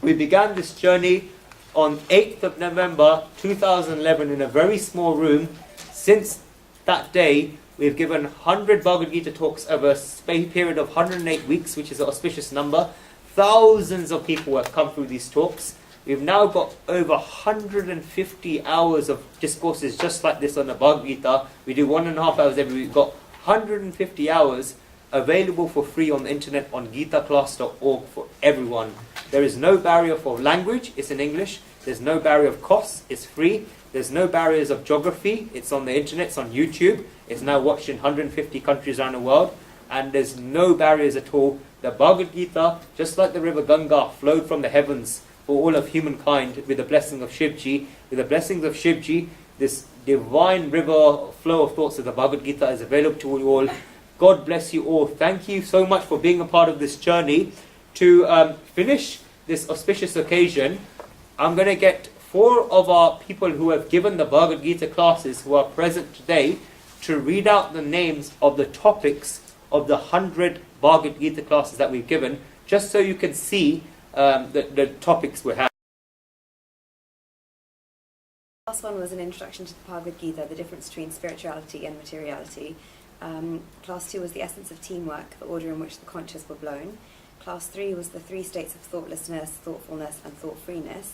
We began this journey on 8th of November 2011 in a very small room. Since that day, we've given 100 Bhagavad Gita talks over a period of 108 weeks, which is an auspicious number. Thousands of people have come through these talks. We've now got over 150 hours of discourses just like this on the Bhagavad Gita. We do 1.5 hours every week. We've got 150 hours available for free on the internet on gitaclass.org for everyone. There is no barrier for language, it's in English. There's no barrier of costs, it's free. There's no barriers of geography, it's on the internet, it's on YouTube. It's now watched in 150 countries around the world. And there's no barriers at all. The Bhagavad Gita, just like the river Ganga, flowed from the heavens for all of humankind with the blessing of Shivji. With the blessings of Shivji, this divine river flow of thoughts of the Bhagavad Gita is available to you all. God bless you all. Thank you so much for being a part of this journey. To finish this auspicious occasion, I'm going to get 4 of our people who have given the Bhagavad Gita classes who are present today to read out the names of the topics of the 100 Bhagavad Gita classes that we've given, just so you can see the topics we have. Class 1 was an introduction to the Bhagavad Gita, the difference between spirituality and materiality. Class 2 was the essence of teamwork, the order in which the conscious were blown. Class 3 was the 3 states of thoughtlessness, thoughtfulness, and thought-freeness.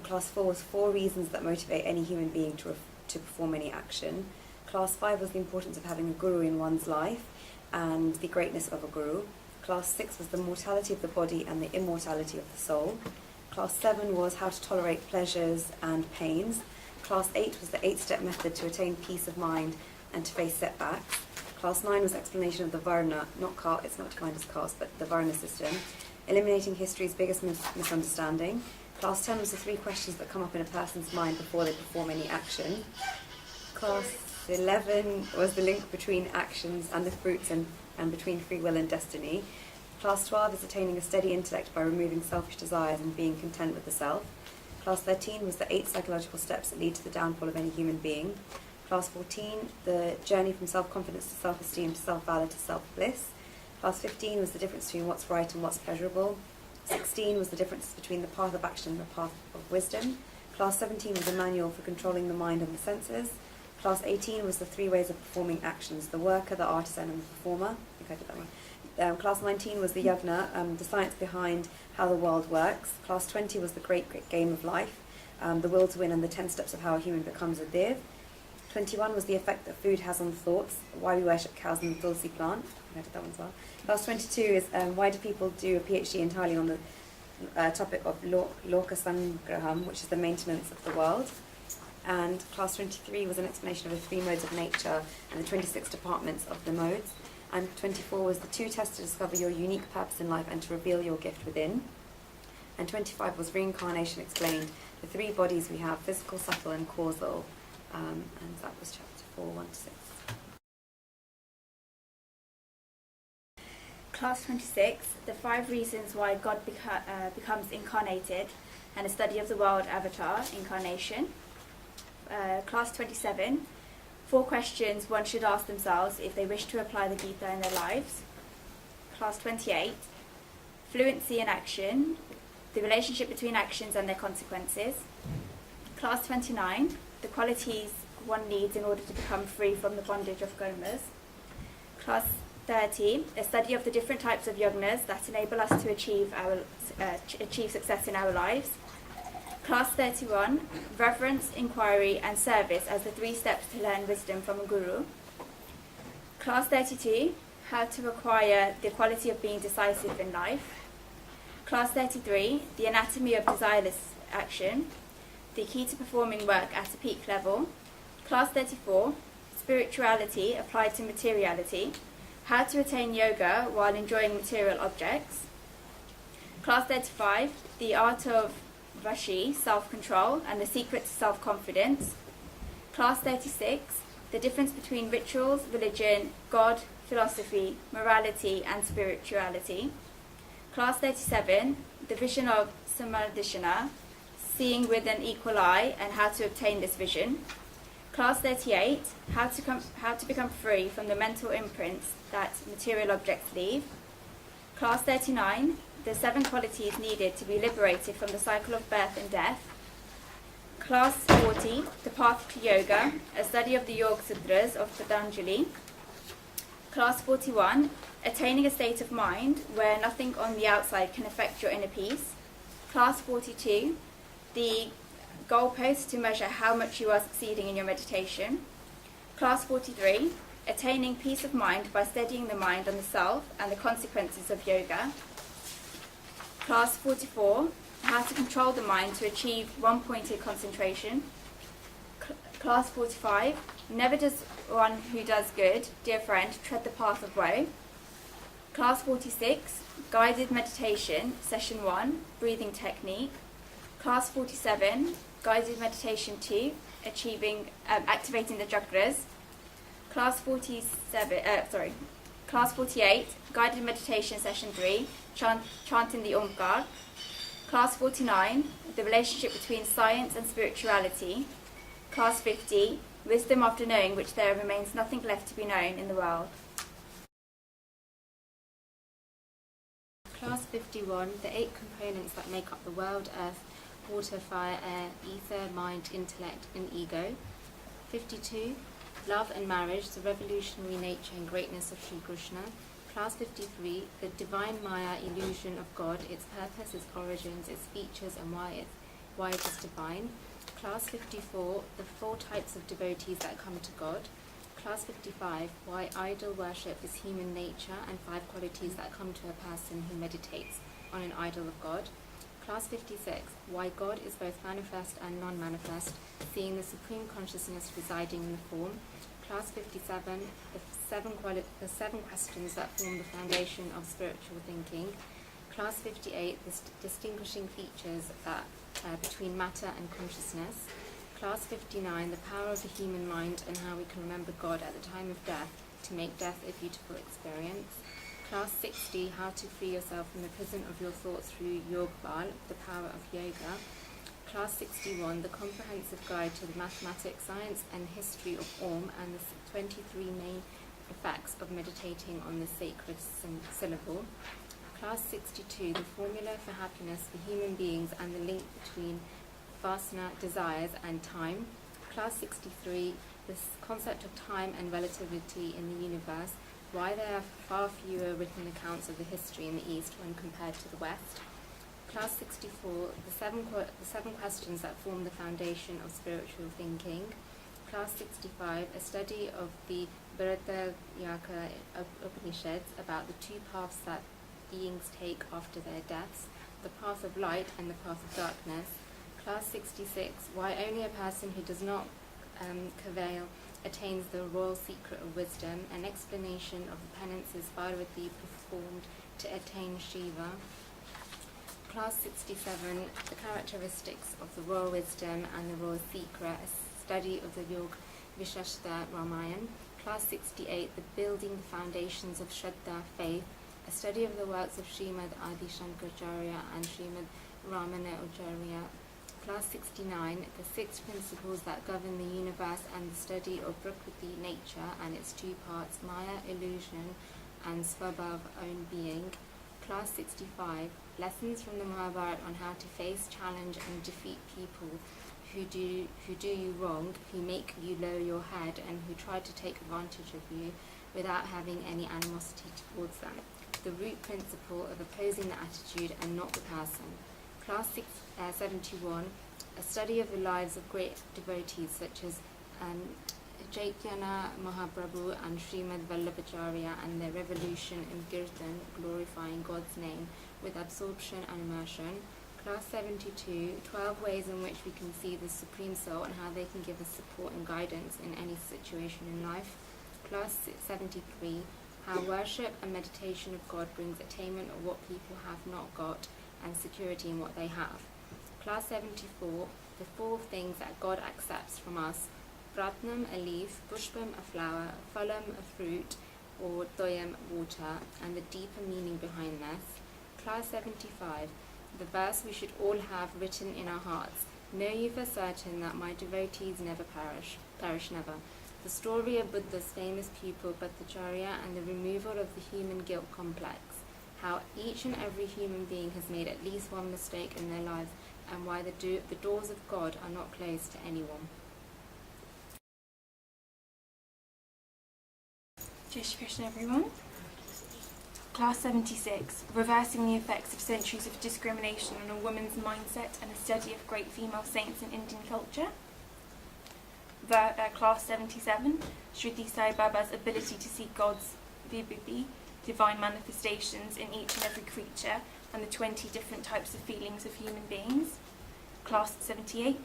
Class 4 was 4 reasons that motivate any human being to perform any action. Class 5 was the importance of having a guru in one's life and the greatness of a guru. Class 6 was the mortality of the body and the immortality of the soul. Class 7 was how to tolerate pleasures and pains. Class 8 was the 8-step method to attain peace of mind and to face setbacks. Class 9 was explanation of the Varna, it's not defined as caste, but the Varna system, eliminating history's biggest misunderstanding. Class 10 was the 3 questions that come up in a person's mind before they perform any action. Class 11 was the link between actions and the fruits and between free will and destiny. Class 12 is attaining a steady intellect by removing selfish desires and being content with the self. Class 13 was the 8 psychological steps that lead to the downfall of any human being. Class 14, the journey from self-confidence to self-esteem to self-valor to self-bliss. Class 15 was the difference between what's right and what's pleasurable. 16 was the difference between the path of action and the path of wisdom. Class 17 was a manual for controlling the mind and the senses. Class 18 was the 3 ways of performing actions, the worker, the artisan, and the performer. I think I did that one. Class 19 was the yagna, the science behind how the world works. Class 20 was the great game of life, the will to win and the 10 steps of how a human becomes a dev. 21 was the effect that food has on thoughts, why we worship cows and the tulsi plant. I did that one as well. Class 22 is why do people do a PhD entirely on the topic of Loka Sangraham, which is the maintenance of the world. And class 23 was an explanation of the 3 modes of nature and the 26 departments of the modes. And 24 was the 2 tests to discover your unique purpose in life and to reveal your gift within. And 25 was reincarnation explained, the 3 bodies we have, physical, subtle and causal. And that was chapter 4, 1 to 6. Class 26, the 5 reasons why God becomes incarnated and a study of the world avatar, incarnation. Class 27, 4 questions one should ask themselves if they wish to apply the Gita in their lives. Class 28, fluency in action, the relationship between actions and their consequences. Class 29, the qualities one needs in order to become free from the bondage of karmas. Class 30, a study of the different types of yagnas that enable us to achieve success in our lives. Class 31, reverence, inquiry and service as the 3 steps to learn wisdom from a guru. Class 32, how to acquire the quality of being decisive in life. Class 33, the anatomy of desireless action, the key to performing work at a peak level. Class 34, spirituality applied to materiality, how to attain yoga while enjoying material objects. Class 35, the art of Vashi, self-control, and the secret to self-confidence. Class 36, the difference between rituals, religion, God, philosophy, morality, and spirituality. Class 37, the vision of Samadhishana, seeing with an equal eye, and how to obtain this vision. Class 38, how to become free from the mental imprints that material objects leave. Class 39, the 7 qualities needed to be liberated from the cycle of birth and death. Class 40, the path to yoga, a study of the Yoga Sutras of Patanjali. Class 41, attaining a state of mind where nothing on the outside can affect your inner peace. Class 42, the goalpost to measure how much you are succeeding in your meditation. Class 43, attaining peace of mind by steadying the mind on the self and the consequences of yoga. Class 44, how to control the mind to achieve one-pointed concentration. Class 45, never does one who does good, dear friend, tread the path of woe. Class 46, guided meditation, session 1, breathing technique. Class 47, guided meditation 2, activating the chakras. Class 48, guided meditation session 3, chanting the Omkar. Class 49, the relationship between science and spirituality. Class 50, wisdom after knowing which there remains nothing left to be known in the world. Class 51, the 8 components that make up the world, earth, water, fire, air, ether, mind, intellect, and ego. 52, love and marriage, the revolutionary nature and greatness of ShreeKrushna. Class 53, the divine Maya illusion of God, its purpose, its origins, its features, and why it is divine. Class 54, the 4 types of devotees that come to God. Class 55, why idol worship is human nature, and 5 qualities that come to a person who meditates on an idol of God. Class 56, why God is both manifest and non-manifest, seeing the supreme consciousness residing in the form. Class 57, the 7 questions that form the foundation of spiritual thinking. Class 58, the distinguishing features that between matter and consciousness. Class 59, the power of the human mind and how we can remember God at the time of death to make death a beautiful experience. Class 60, how to free yourself from the prison of your thoughts through Yogbal, the power of yoga. Class 61, the comprehensive guide to the mathematics, science and history of Om and the 23 main effects of meditating on the sacred syllable. Class 62, the formula for happiness for human beings and the link between vasana, desires, and time. Class 63, the concept of time and relativity in the universe, why there are far fewer written accounts of the history in the East when compared to the West. Class 64, the 7 questions that form the foundation of spiritual thinking. Class 65, a study of the Bhagavad Upanishads about the 2 paths that beings take after their deaths, the path of light and the path of darkness. Class 66, why only a person who does not cavail attains the royal secret of wisdom, an explanation of the penances Parvati performed to attain Shiva. Class 67, the characteristics of the royal wisdom and the royal secret, a study of the Yoga Vishashta Ramayan. Class 68, the building the foundations of Shraddha, faith, a study of the works of Srimad Adi Shankaracharya and Srimad Ramana Acharya. Class 69, the 6 principles that govern the universe and the study of Prakriti, nature, and its 2 parts, Maya, illusion, and Svabhav, own being. Class 65, lessons from the Mahabharata on how to face, challenge, and defeat people who do you wrong, who make you lower your head, and who try to take advantage of you without having any animosity towards them. The root principle of opposing the attitude and not the person. Class 71, a study of the lives of great devotees such as Chaitanya Mahaprabhu and Srimad Vallabhacharya and their revolution in Kirtan, glorifying God's name with absorption and immersion. Class 72, 12 ways in which we can see the Supreme Soul and how they can give us support and guidance in any situation in life. Class 73, how worship and meditation of God brings attainment of what people have not got and security in what they have. Class 74, the 4 things that God accepts from us: Pratnam, a leaf; Pushpam, a flower; Phalam, a fruit; or Toyam, water, and the deeper meaning behind this. Class 75, the verse we should all have written in our hearts: Know you for certain that my devotees never perish never. The story of Buddha's famous pupil Bhattacharya and the removal of the human guilt complex. how each and every human being has made at least one mistake in their lives, and why the doors of God are not closed to anyone. ShreeKrushna, everyone. Class 76, Reversing the Effects of Centuries of Discrimination on a Woman's Mindset and a Study of Great Female Saints in Indian Culture. Class 77, Shruti Sai Baba's Ability to See God's Vibhuti, Divine Manifestations in Each and Every Creature, and the 20 different types of feelings of human beings. Class 78,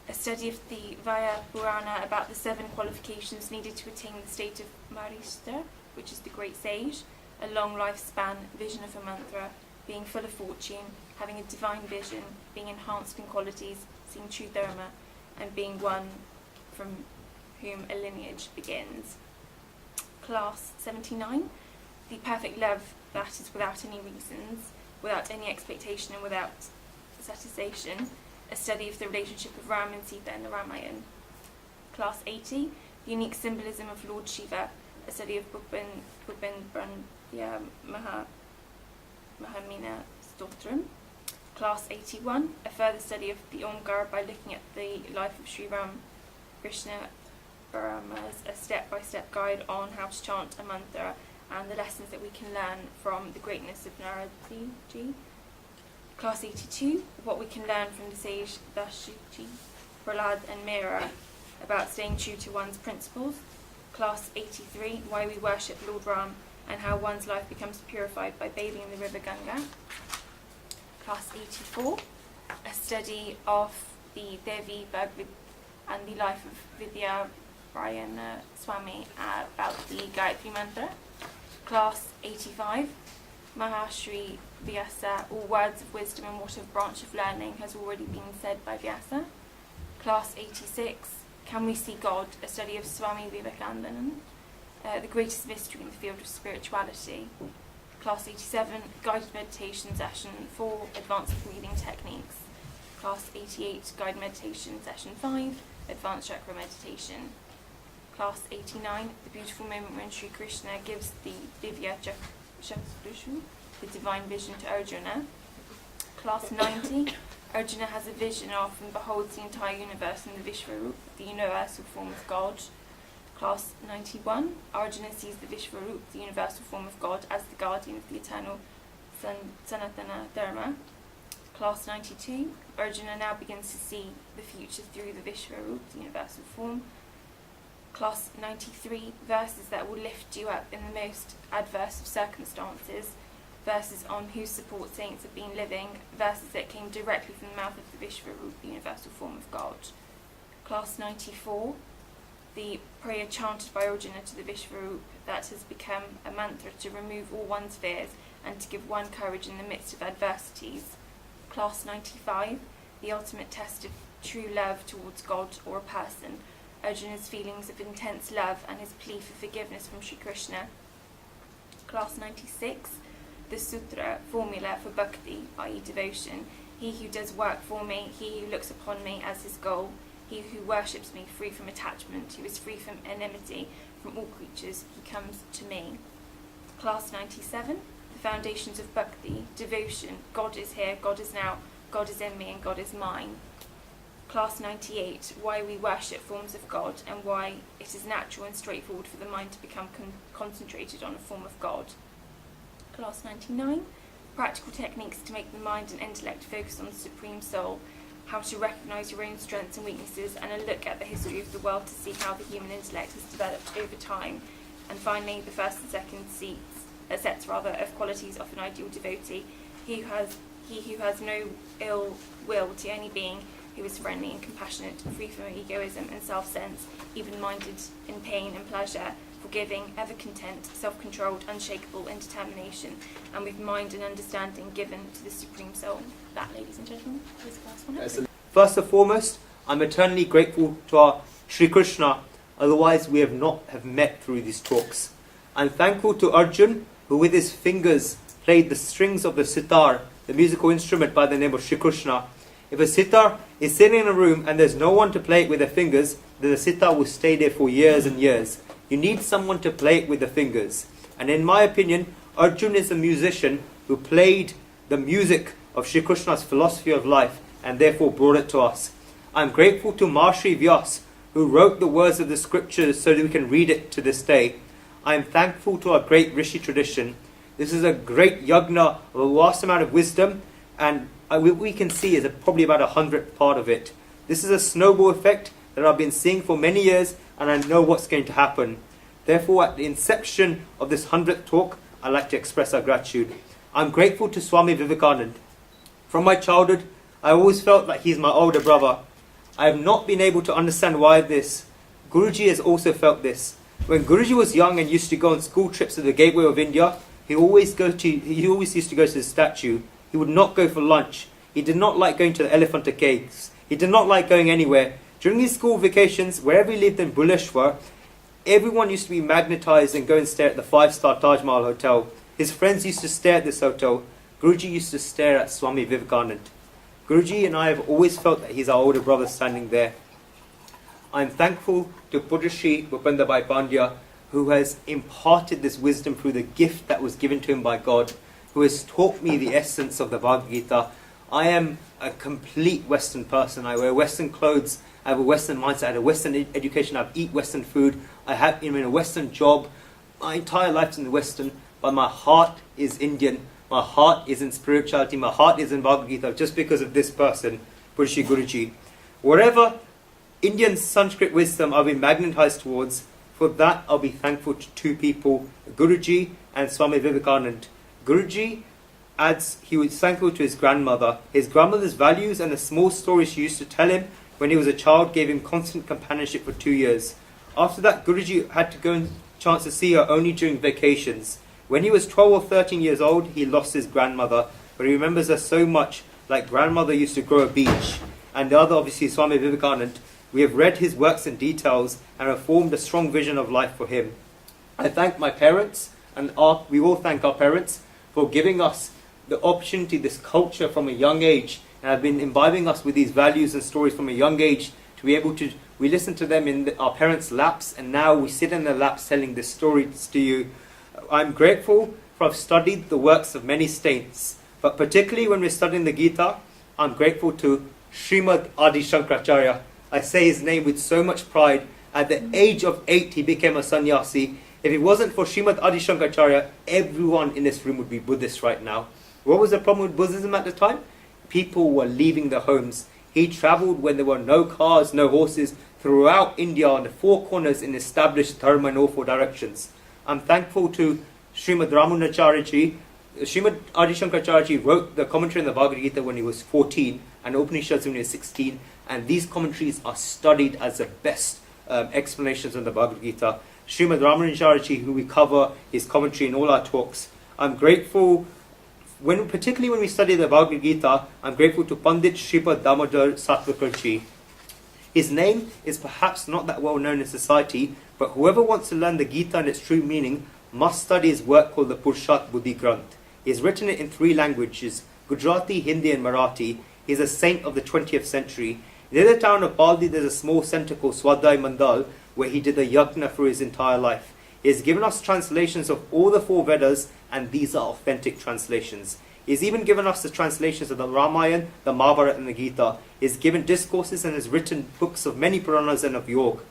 a study of the Vaya Purana about the 7 qualifications needed to attain the state of Marishta, which is the great sage, a long lifespan, vision of a mantra, being full of fortune, having a divine vision, being enhanced in qualities, seeing true Dharma, and being one from whom a lineage begins. Class 79, the perfect love that is without any reasons, without any expectation and without satisfaction, a study of the relationship of Ram and Sita in the Ramayana. Class 80, the unique symbolism of Lord Shiva, a study of Bhupendrabhai Mahamina Stotram. Class 81, a further study of the Omkar by looking at the life of Sri Ram Krishna Brahma's a step-by-step guide on how to chant a mantra and the lessons that we can learn from the greatness of Naradaji. Class 82, what we can learn from the sage Dashiji, Prahlad and Mira about staying true to one's principles. Class 83, why we worship Lord Ram and how one's life becomes purified by bathing in the river Ganga. Class 84, a study of the Devi Bhagavad and the life of Vidya Brayana Swami about the Gayatri Mantra. Class 85, Mahashri Vyasa, all words of wisdom and what a branch of learning has already been said by Vyasa. Class 86, Can We See God? A study of Swami Vivekananda, the greatest mystery in the field of spirituality. Class 87, guided meditation session 4, advanced breathing techniques. Class 88, guided meditation session 5, advanced chakra meditation. Class 89, the beautiful moment when ShreeKrushna gives the Divya Chakra, the divine vision to Arjuna. Class 90, Arjuna has a vision of and beholds the entire universe in the Vishvarup, the universal form of God. Class 91, Arjuna sees the Vishvarup, the universal form of God, as the guardian of the eternal Sanatana Dharma. Class 92, Arjuna now begins to see the future through the Vishvarup, the universal form. Class 93, verses that will lift you up in the most adverse of circumstances, verses on whose support saints have been living, verses that came directly from the mouth of the Vishvarup, the universal form of God. Class 94, the prayer chanted by Arjuna to the Vishvarup that has become a mantra to remove all one's fears and to give one courage in the midst of adversities. Class 95, the ultimate test of true love towards God or a person, Arjuna's feelings of intense love and his plea for forgiveness from ShreeKrushna. Class 96, the sutra formula for bhakti, i.e. devotion. He who does work for me, he who looks upon me as his goal, he who worships me free from attachment, who is free from enmity from all creatures, he comes to me. Class 97, the foundations of bhakti, devotion. God is here, God is now, God is in me and God is mine. Class 98, why we worship forms of God and why it is natural and straightforward for the mind to become concentrated on a form of God. Class 99, practical techniques to make the mind and intellect focus on the Supreme Soul, how to recognise your own strengths and weaknesses, and a look at the history of the world to see how the human intellect has developed over time. And finally, the first and second sets of qualities of an ideal devotee, he who has no ill will to any being, who is friendly and compassionate, free from egoism and self-sense, even-minded in pain and pleasure, forgiving, ever content, self-controlled, unshakable in determination, and with mind and understanding given to the Supreme Soul. That, ladies and gentlemen, is class 100. First and foremost, I'm eternally grateful to our ShreeKrushna, otherwise we have not have met through these talks. I'm thankful to Arjun, who with his fingers played the strings of the sitar, the musical instrument by the name of ShreeKrushna. If a sitar is sitting in a room and there's no one to play it with their fingers, then the sitar will stay there for years and years. You need someone to play it with the fingers. And in my opinion, Arjuna is a musician who played the music of ShreeKrushna's philosophy of life and therefore brought it to us. I'm grateful to Maharishi Vyas, who wrote the words of the scriptures so that we can read it to this day. I am thankful to our great Rishi tradition. This is a great yagna of a vast amount of wisdom, and what we can see is probably about 100th part of it. This is a snowball effect that I've been seeing for many years, and I know what's going to happen. Therefore, at the inception of this 100th talk, I'd like to express our gratitude. I'm grateful to Swami Vivekananda. From my childhood, I always felt like he's my older brother. I have not been able to understand why this. Guruji has also felt this. When Guruji was young and used to go on school trips to the Gateway of India, he always used to go to the statue. He would not go for lunch. He did not like going to the Elephanta Caves. He did not like going anywhere. During his school vacations, wherever he lived in Bhuleshwar, everyone used to be magnetized and go and stare at the 5-star Taj Mahal hotel. His friends used to stare at this hotel. Guruji used to stare at Swami Vivekananda. Guruji and I have always felt that he's our older brother standing there. I'm thankful to Pujyashree Bhupendrabhai Pandya, who has imparted this wisdom through the gift that was given to him by God, who has taught me the essence of the Bhagavad Gita. I am a complete Western person. I wear Western clothes. I have a Western mindset. I have a Western education. I eat Western food. I'm in a Western job. My entire life's in the Western, but my heart is Indian. My heart is in spirituality. My heart is in Bhagavad Gita just because of this person, Pujyashree Guruji. Whatever Indian Sanskrit wisdom I've been magnetized towards, for that I'll be thankful to two people, Guruji and Swami Vivekananda. Guruji he was thankful to his grandmother. His grandmother's values and the small stories she used to tell him when he was a child gave him constant companionship for 2 years. After that, Guruji had to go and chance to see her only during vacations. When he was 12 or 13 years old, he lost his grandmother, but he remembers her so much, like grandmother used to grow a beech. And the other, obviously, Swami Vivekananda. We have read his works in details and have formed a strong vision of life for him. I thank my parents, and we all thank our parents for giving us the opportunity, this culture from a young age, and have been imbibing us with these values and stories from a young age to be able to, we listen to them in our parents' laps, and now we sit in their laps telling these stories to you. I'm grateful for I've studied the works of many saints, but particularly when we're studying the Gita, I'm grateful to Srimad Adi Shankaracharya. I say his name with so much pride. At the age of 8, he became a sannyasi. If it wasn't for Srimad Adi Shankaracharya, everyone in this room would be Buddhist right now. What was the problem with Buddhism at the time? People were leaving their homes. He travelled when there were no cars, no horses, throughout India on the 4 corners and established Dharma in all 4 directions. I'm thankful to Srimad Ramanacharyaji. Srimad Adi Shankaracharya wrote the commentary on the Bhagavad Gita when he was 14 and Upanishads when he was 16, and these commentaries are studied as the best explanations on the Bhagavad Gita. Srimad Ramanacharyaji, who we cover his commentary in all our talks. I'm grateful, particularly when we study the Bhagavad Gita, I'm grateful to Pandit Shripad Damodar Satvakarji. His name is perhaps not that well known in society, but whoever wants to learn the Gita and its true meaning must study his work called the Purshat Buddhi Granth. He has written it in 3 languages, Gujarati, Hindi and Marathi. He is a saint of the 20th century. Near the town of Baldi, there's a small centre called Swadhyay Mandal, where he did a yajna for his entire life. He has given us translations of all the 4 Vedas, and these are authentic translations. He has even given us the translations of the Ramayana, the Mahabharata and the Gita. He has given discourses and has written books of many Puranas and of Yoga.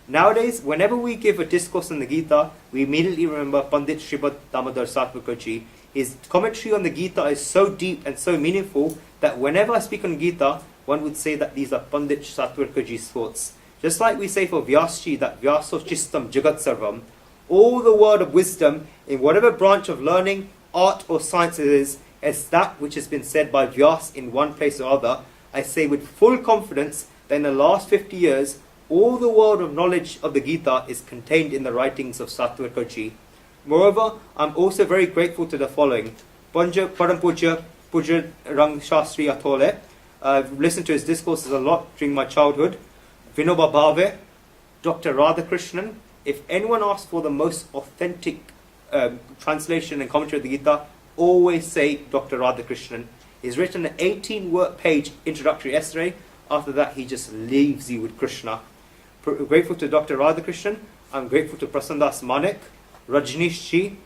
Nowadays, whenever we give a discourse on the Gita, we immediately remember Pandit Shripad Damodar Satvakarji. His commentary on the Gita is so deep and so meaningful that whenever I speak on Gita, one would say that these are Pandit Satvakarji's thoughts. Just like we say for Vyasji that Vyaso Chistam Jagat Sarvam, all the word of wisdom in whatever branch of learning, art or science it is that which has been said by Vyas in one place or other. I say with full confidence that in the last 50 years, all the world of knowledge of the Gita is contained in the writings of Satvakarji. Moreover, I'm also very grateful to the following. Param Pujya Rang Shastri Atole. I've listened to his discourses a lot during my childhood. Vinoba Bhave, Dr. Radhakrishnan. If anyone asks for the most authentic translation and commentary of the Gita, always say Dr. Radhakrishnan. He's written an 18-page introductory essay. After that, he just leaves you with Krishna. Grateful to Dr. Radhakrishnan. I'm grateful to Prasandas Manik, Rajneesh Ji,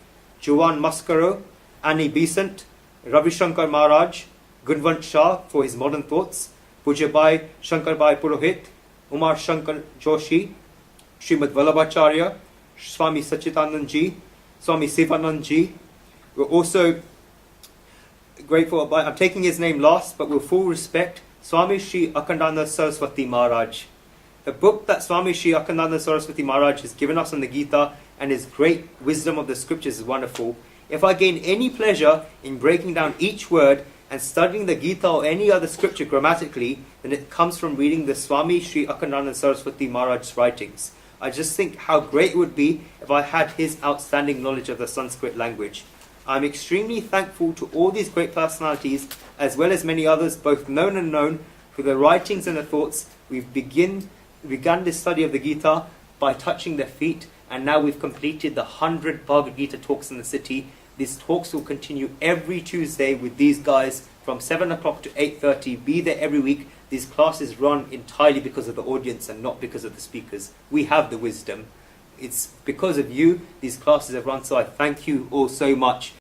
Juwan Maskaro, Annie Besant, Ravi Shankar Maharaj, Gunwant Shah for his modern thoughts, Pujyabhai Shankarbai Purohit, Umar Shankar Joshi, Srimad Vallabhacharya, Swami Sachidanand Swami Sivanand. We're also grateful, I'm taking his name last, but with full respect, Swami Shri Akandana Saraswati Maharaj. The book that Swami Shri Akandana Saraswati Maharaj has given us on the Gita and his great wisdom of the scriptures is wonderful. If I gain any pleasure in breaking down each word and studying the Gita or any other scripture grammatically, then it comes from reading the Swami Shri Akandana Saraswati Maharaj's writings. I just think how great it would be if I had his outstanding knowledge of the Sanskrit language. I'm extremely thankful to all these great personalities, as well as many others, both known and unknown, for the writings and the thoughts. We've begun this study of the Gita by touching their feet, and now we've completed the 100 Bhagavad Gita talks in the city. These talks will continue every Tuesday with these guys from 7 o'clock to 8:30. Be there every week. These classes run entirely because of the audience and not because of the speakers. We have the wisdom. It's because of you these classes have run, so I thank you all so much.